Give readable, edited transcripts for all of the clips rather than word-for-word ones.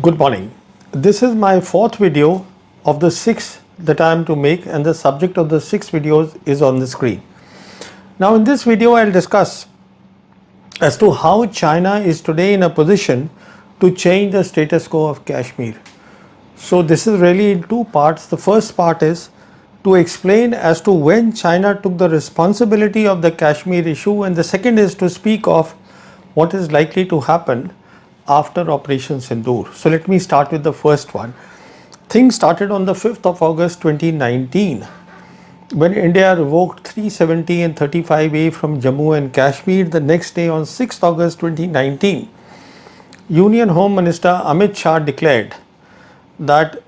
Good morning. This is my fourth video of the six that I am to make, and the subject of the six videos is on the screen. Now in this video I will discuss as to how China is today in a position to change the status quo of Kashmir. So this is really in two parts. The first part is to explain as to when China took the responsibility of the Kashmir issue, and the second is to speak of what is likely to happen after Operation Synindur. So let me start with the first one. Things started on the 5th of August 2019 when India revoked 370 and 35A from Jammu and Kashmir. The next day, on 6th August 2019, Union Home Minister Amit Shah declared that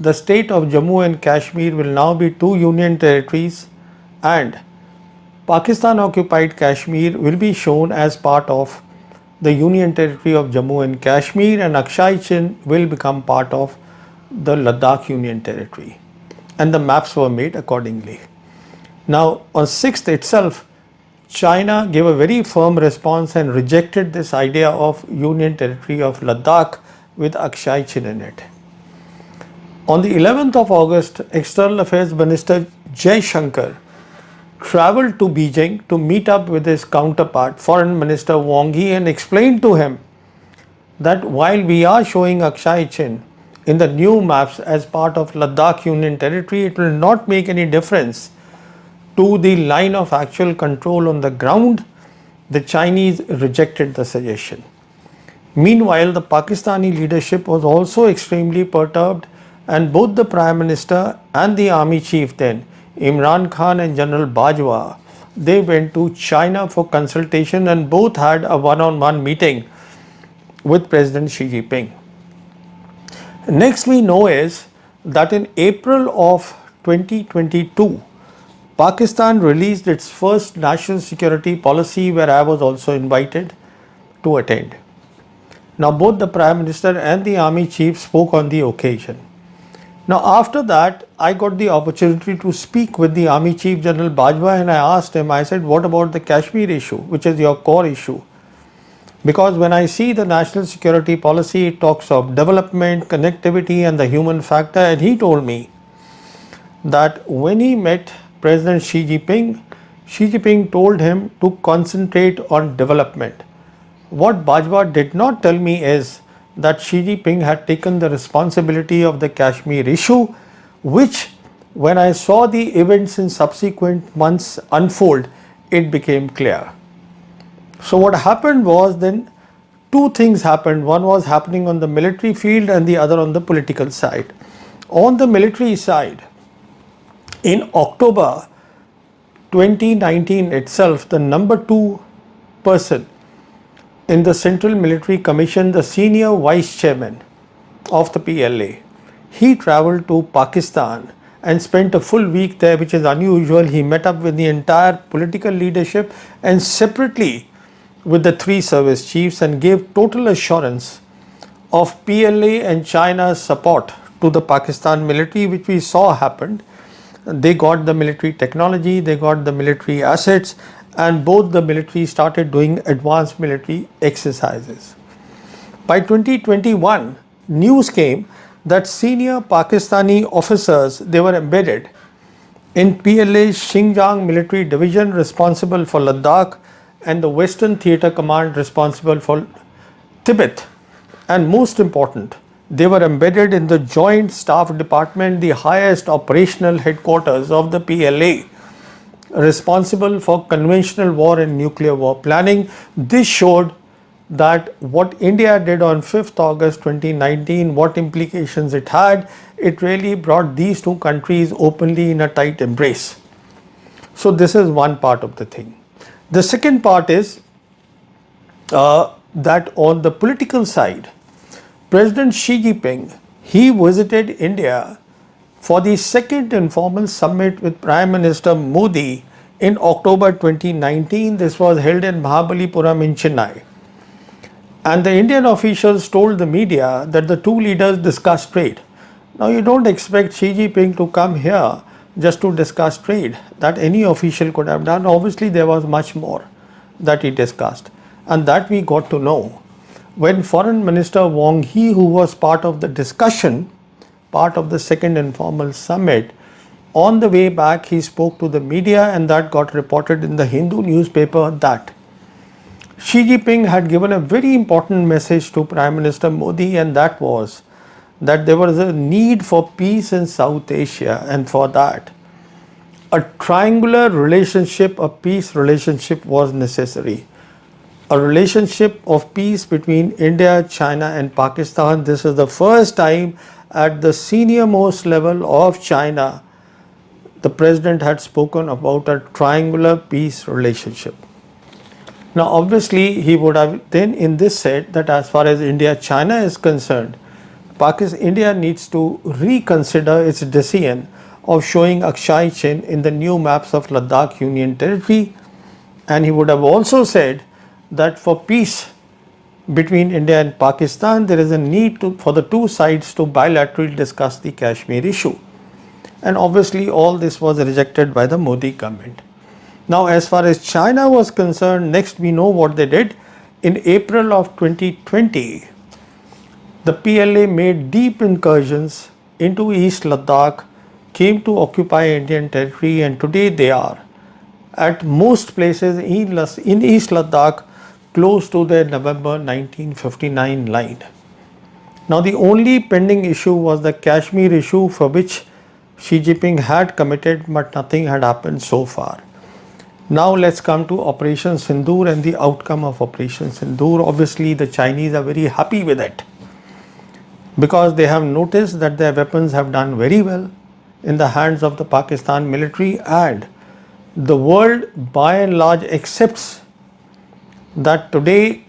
the state of Jammu and Kashmir will now be two union territories, and Pakistan occupied Kashmir will be shown as part of the Union Territory of Jammu and Kashmir, and Akshay Chin will become part of the Ladakh Union Territory, and the maps were made accordingly. Now on 6th itself, China gave a very firm response and rejected this idea of Union Territory of Ladakh with Akshay Chin in it. On the 11th of August, External Affairs Minister Jai Shankar travelled to Beijing to meet up with his counterpart, Foreign Minister Wang Yi, and explained to him that while we are showing Akshay Chin in the new maps as part of Ladakh Union Territory, it will not make any difference to the line of actual control on the ground. The Chinese rejected the suggestion. Meanwhile, the Pakistani leadership was also extremely perturbed, and both the Prime Minister and the Army Chief then, Imran Khan and General Bajwa, they went to China for consultation, and both had a one-on-one meeting with President Xi Jinping. Next we know is that in April of 2022, Pakistan released its first national security policy, where I was also invited to attend. Now both the Prime Minister and the Army Chief spoke on the occasion. Now after that, I got the opportunity to speak with the Army Chief General Bajwa, and I asked him, I said, what about the Kashmir issue, which is your core issue? Because when I see the national security policy, it talks of development, connectivity and the human factor, and he told me that when he met President Xi Jinping told him to concentrate on development. What Bajwa did not tell me is that Xi Jinping had taken the responsibility of the Kashmir issue, which when I saw the events in subsequent months unfold, it became clear. So what happened was, then two things happened. One was happening on the military field and the other on the political side. On the military side, in October 2019 itself, the number 2 person in the Central Military Commission, the senior vice chairman of the PLA, he travelled to Pakistan and spent a full week there, which is unusual. He met up with the entire political leadership and separately with the 3 service chiefs, and gave total assurance of PLA and China's support to the Pakistan military, which we saw happened. They got the military technology, they got the military assets, and both the military started doing advanced military exercises. By 2021, news came that senior Pakistani officers, they were embedded in PLA's Xinjiang military division responsible for Ladakh, and the Western Theatre Command responsible for Tibet. And most important, they were embedded in the Joint Staff Department, the highest operational headquarters of the PLA, responsible for conventional war and nuclear war planning. This showed that what India did on 5th August 2019, what implications it had. It really brought these two countries openly in a tight embrace. So this is one part of the thing. The second part is that on the political side, President Xi Jinping, he visited India for the second informal summit with Prime Minister Modi in October 2019. This was held in Mahabalipuram in Chennai. And the Indian officials told the media that the two leaders discussed trade. Now you don't expect Xi Jinping to come here just to discuss trade. That any official could have done. Obviously there was much more that he discussed, and that we got to know when Foreign Minister Wang Yi, who was part of the discussion, part of the second informal summit, on the way back he spoke to the media, and that got reported in the Hindu newspaper that Xi Jinping had given a very important message to Prime Minister Modi, and that was that there was a need for peace in South Asia, and for that a triangular relationship, a peace relationship was necessary. A relationship of peace between India, China and Pakistan. This is the first time at the senior most level of China the president had spoken about a triangular peace relationship. Now obviously he would have then in this said that as far as India-China is concerned, India needs to reconsider its decision of showing Akshay Chin in the new maps of Ladakh Union Territory, and he would have also said that for peace between India and Pakistan there is a need for the two sides to bilaterally discuss the Kashmir issue, and obviously all this was rejected by the Modi government. Now as far as China was concerned, next we know what they did. In April of 2020, the PLA made deep incursions into East Ladakh, came to occupy Indian territory, and today they are at most places in East Ladakh close to their November 1959 line. Now the only pending issue was the Kashmir issue, for which Xi Jinping had committed but nothing had happened so far. Now let's come to Operation Synindur and the outcome of Operation Synindur. Obviously the Chinese are very happy with it because they have noticed that their weapons have done very well in the hands of the Pakistan military, and the world by and large accepts that today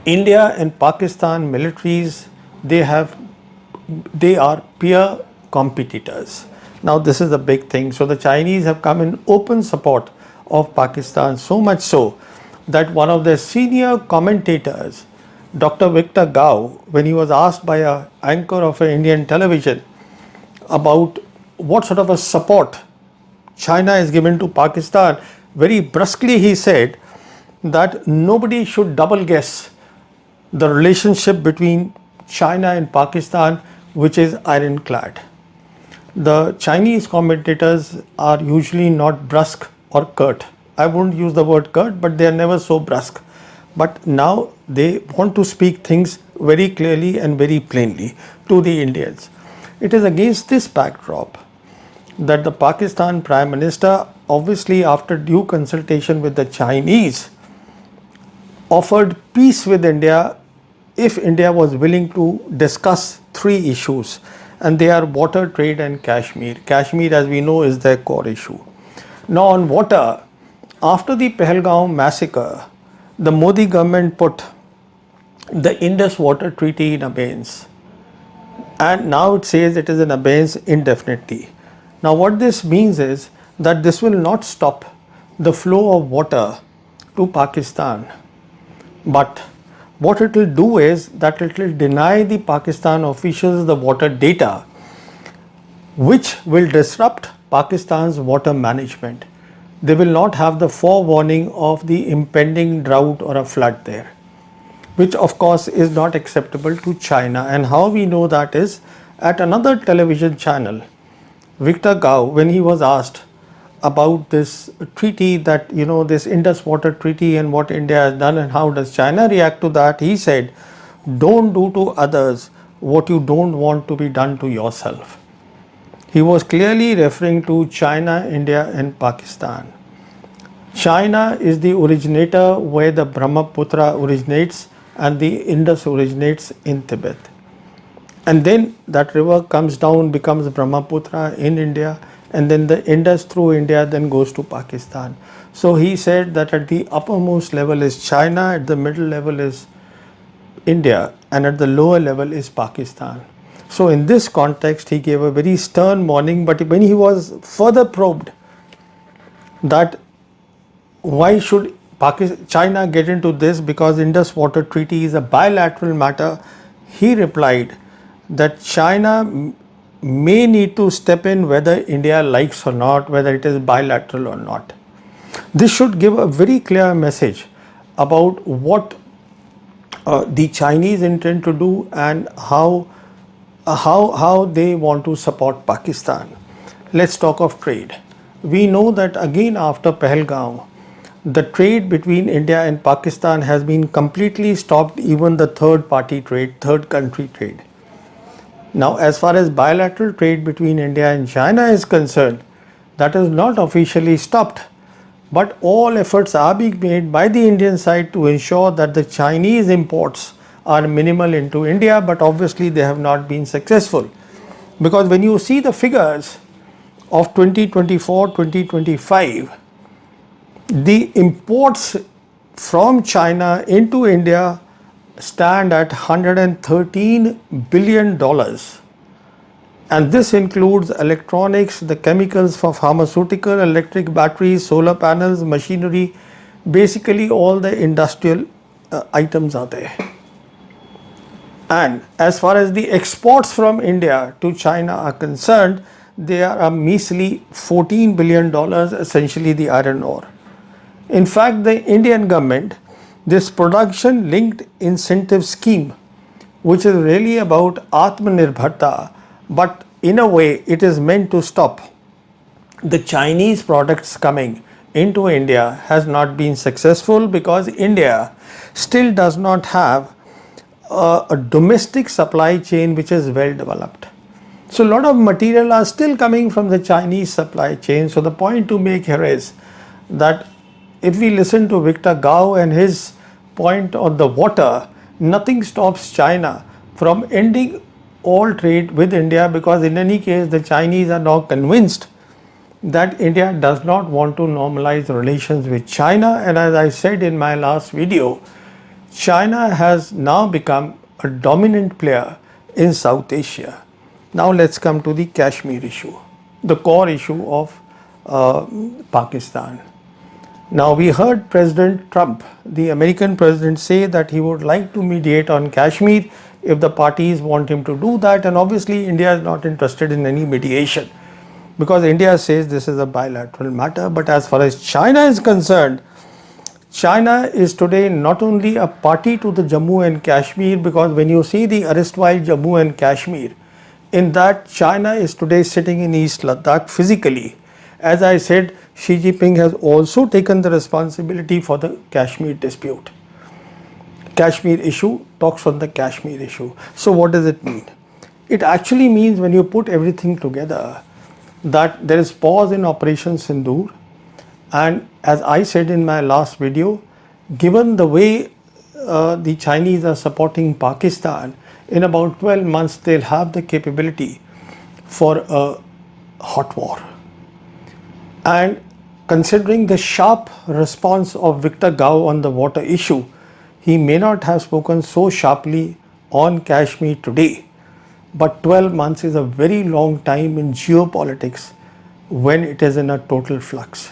India and Pakistan militaries, they are peer competitors. Now this is a big thing. So the Chinese have come in open support of Pakistan, so much so that one of their senior commentators, Dr. Victor Gao, when he was asked by an anchor of an Indian television about what sort of a support China is given to Pakistan, very brusquely he said that nobody should double guess the relationship between China and Pakistan, which is ironclad. The Chinese commentators are usually not brusque or curt. I won't use the word curt, but they are never so brusque. But now they want to speak things very clearly and very plainly to the Indians. It is against this backdrop that the Pakistan Prime Minister, obviously after due consultation with the Chinese, offered peace with India if India was willing to discuss three issues, and they are water, trade and Kashmir. Kashmir, as we know, is their core issue. Now on water, after the Pahalgam massacre, the Modi government put the Indus Water Treaty in abeyance, and now it says it is in abeyance indefinitely. Now what this means is that this will not stop the flow of water to Pakistan, but what it will do is that it will deny the Pakistan officials the water data, which will disrupt Pakistan's water management. They will not have the forewarning of the impending drought or a flood there, which of course is not acceptable to China. And how we know that is, at another television channel, Victor Gao, when he was asked about this treaty, that this Indus Water Treaty and what India has done and how does China react to that, he said, don't do to others what you don't want to be done to yourself. He was clearly referring to China, India and Pakistan. China is the originator where the Brahmaputra originates and the Indus originates in Tibet. And then that river comes down, becomes Brahmaputra in India, and then the Indus through India then goes to Pakistan. So he said that at the uppermost level is China, at the middle level is India, and at the lower level is Pakistan. So in this context, he gave a very stern warning, but when he was further probed that why should China get into this because Indus Water Treaty is a bilateral matter, he replied that China may need to step in whether India likes or not, whether it is bilateral or not. This should give a very clear message about what the Chinese intend to do and how they want to support Pakistan. Let's talk of trade. We know that again after Pahalgam, the trade between India and Pakistan has been completely stopped, even the third party trade, third country trade. Now, as far as bilateral trade between India and China is concerned, that is not officially stopped, but all efforts are being made by the Indian side to ensure that the Chinese imports are minimal into India, but obviously they have not been successful. Because when you see the figures of 2024-2025, the imports from China into India stand at $113 billion. And this includes electronics, the chemicals for pharmaceutical, electric batteries, solar panels, machinery, basically all the industrial items are there. And as far as the exports from India to China are concerned, they are a measly $14 billion, essentially the iron ore. In fact, the Indian government, this production linked incentive scheme, which is really about Atmanirbharta, but in a way it is meant to stop the Chinese products coming into India, has not been successful because India still does not have a domestic supply chain which is well developed. So a lot of material are still coming from the Chinese supply chain. So the point to make here is that if we listen to Victor Gao and his point on the water, nothing stops China from ending all trade with India, because in any case the Chinese are now convinced that India does not want to normalize relations with China. And as I said in my last video, China has now become a dominant player in South Asia. Now let's come to the Kashmir issue, the core issue of Pakistan. Now we heard President Trump, the American president, say that he would like to mediate on Kashmir if the parties want him to do that, and obviously India is not interested in any mediation because India says this is a bilateral matter. But as far as China is concerned, China is today not only a party to the Jammu and Kashmir, because when you see the erstwhile Jammu and Kashmir, in that China is today sitting in East Ladakh physically. As I said, Xi Jinping has also taken the responsibility for the Kashmir dispute. Kashmir issue, talks on the Kashmir issue. So what does it mean? It actually means, when you put everything together, that there is pause in Operation Synindur. And as I said in my last video, given the way the Chinese are supporting Pakistan, in about 12 months they'll have the capability for a hot war. And considering the sharp response of Victor Gao on the water issue, he may not have spoken so sharply on Kashmir today, but 12 months is a very long time in geopolitics when it is in a total flux.